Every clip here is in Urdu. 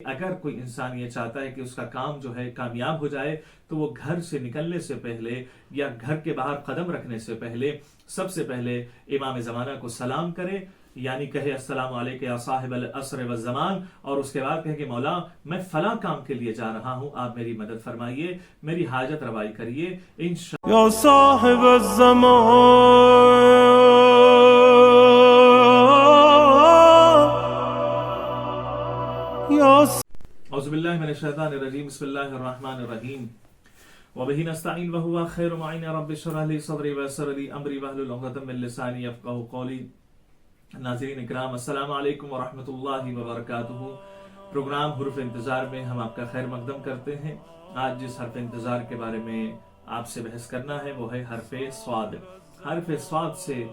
اگر کوئی انسان یہ چاہتا ہے کہ اس کا کام جو ہے کامیاب ہو جائے تو وہ گھر سے نکلنے سے پہلے یا گھر کے باہر قدم رکھنے سے پہلے سب سے پہلے امام زمانہ کو سلام کرے، یعنی کہے السلام علیکم یا صاحب العصر والزمان، اور اس کے بعد کہے کہ مولا میں فلاں کام کے لیے جا رہا ہوں، آپ میری مدد فرمائیے، میری حاجت روائی کریے انشاءاللہ۔ یا صاحب الزمان اعوذ باللہ من الشیطان الرجیم، بسم اللہ الرحمن الرحیم، وبہ نستعین وہو خیر معین، رب اشرح لی صدری ویسر لی امری واحلل عقدۃ من لسانی یفقہوا قولی۔ ناظرین اکرام، السلام علیکم ورحمۃ اللہ وبرکاتہ۔ پروگرام حروف انتظار میں ہم آپ کا خیر مقدم کرتے ہیں۔ آج جس حرف انتظار کے بارے میں آپ سے بحث کرنا ہے وہ ہے حرف صاد۔ حرف صاد سے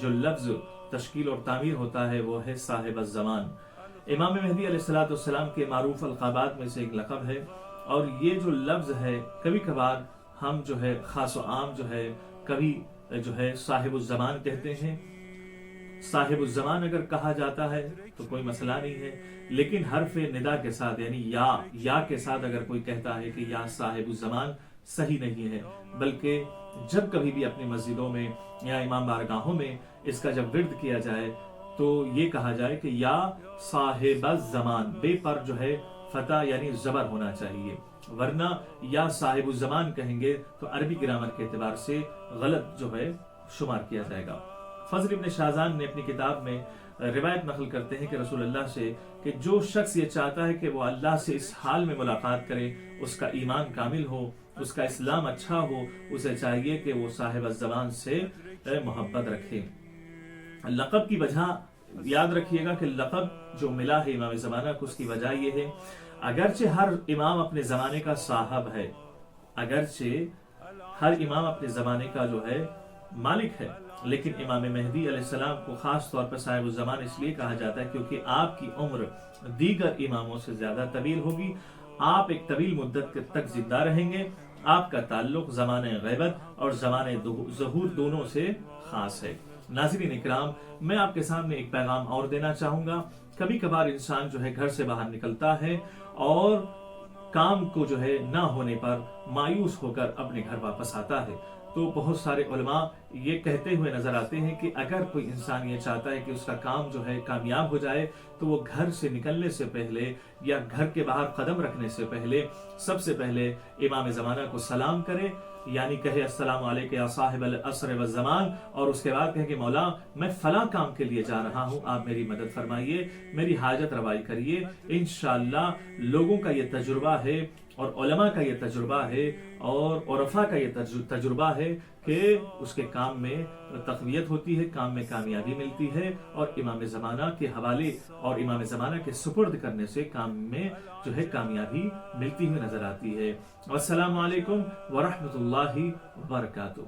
جو لفظ تشکیل اور تعمیر ہوتا ہے وہ ہے صاحب الزمان۔ امام مہدی علیہ السلام کے معروف القابات میں سے ایک لقب ہے، اور یہ جو لفظ ہے کبھی کبھار ہم جو ہے خاص و عام جو ہے کبھی جو ہے صاحب الزمان کہتے ہیں۔ صاحب الزمان اگر کہا جاتا ہے تو کوئی مسئلہ نہیں ہے، لیکن حرف ندا کے ساتھ یعنی یا کے ساتھ اگر کوئی کہتا ہے کہ یا صاحب الزمان، صحیح نہیں ہے، بلکہ جب کبھی بھی اپنی مسجدوں میں یا امام بارگاہوں میں اس کا جب ورد کیا جائے تو یہ کہا جائے کہ یا صاحب الزمان، بے پر جو ہے فتح یعنی زبر ہونا چاہیے، ورنہ یا صاحب الزمان کہیں گے تو عربی گرامر کے اعتبار سے غلط جو ہے شمار کیا جائے گا۔ فضل ابن شاذان نے اپنی کتاب میں روایت نقل کرتے ہیں کہ رسول اللہ سے کہ جو شخص یہ چاہتا ہے کہ وہ اللہ سے اس حال میں ملاقات کرے، اس کا ایمان کامل ہو، اس کا اسلام اچھا ہو، اسے چاہیے کہ وہ صاحب الزمان سے محبت رکھے۔ لقب کی وجہ یاد رکھیے گا کہ لقب جو ملا ہے امام زمانہ کو، اس کی وجہ یہ ہے اگرچہ ہر امام اپنے زمانے کا صاحب ہے، اگرچہ ہر امام اپنے زمانے کا جو ہے مالک ہے، لیکن امام مہدی علیہ السلام کو خاص طور پر صاحب الزمان اس لیے کہا جاتا ہے کیونکہ آپ کی عمر دیگر اماموں سے زیادہ طویل ہوگی، آپ ایک طویل مدت تک زندہ رہیں گے، آپ کا تعلق زمانہ غیبت اور زمانہ ظہور دونوں سے خاص ہے۔ ناظرین اکرام، میں آپ کے سامنے ایک پیغام اور دینا چاہوں گا۔ کبھی کبھار انسان جو ہے گھر سے باہر نکلتا ہے اور کام کو جو ہے نہ ہونے پر مایوس ہو کر اپنے گھر واپس آتا ہے، تو بہت سارے علماء یہ کہتے ہوئے نظر آتے ہیں کہ اگر کوئی انسان یہ چاہتا ہے کہ اس کا کام جو ہے کامیاب ہو جائے تو وہ گھر سے نکلنے سے پہلے یا گھر کے باہر قدم رکھنے سے پہلے سب سے پہلے امام زمانہ کو سلام کرے، یعنی کہے السلام علیکم یا صاحب العصر والزمان، اور اس کے بعد کہے کہ مولا میں فلاں کام کے لیے جا رہا ہوں، آپ میری مدد فرمائیے، میری حاجت روائی کریے۔ انشاءاللہ لوگوں کا یہ تجربہ ہے اور علماء کا یہ تجربہ ہے اور عرفاء کا یہ تجربہ ہے کہ اس کے کام میں تقویت ہوتی ہے، کام میں کامیابی ملتی ہے، اور امام زمانہ کے حوالے اور امام زمانہ کے سپرد کرنے سے کام میں جو ہے کامیابی ملتی ہوئی نظر آتی ہے۔ والسلام علیکم ورحمۃ اللہ وبرکاتہ۔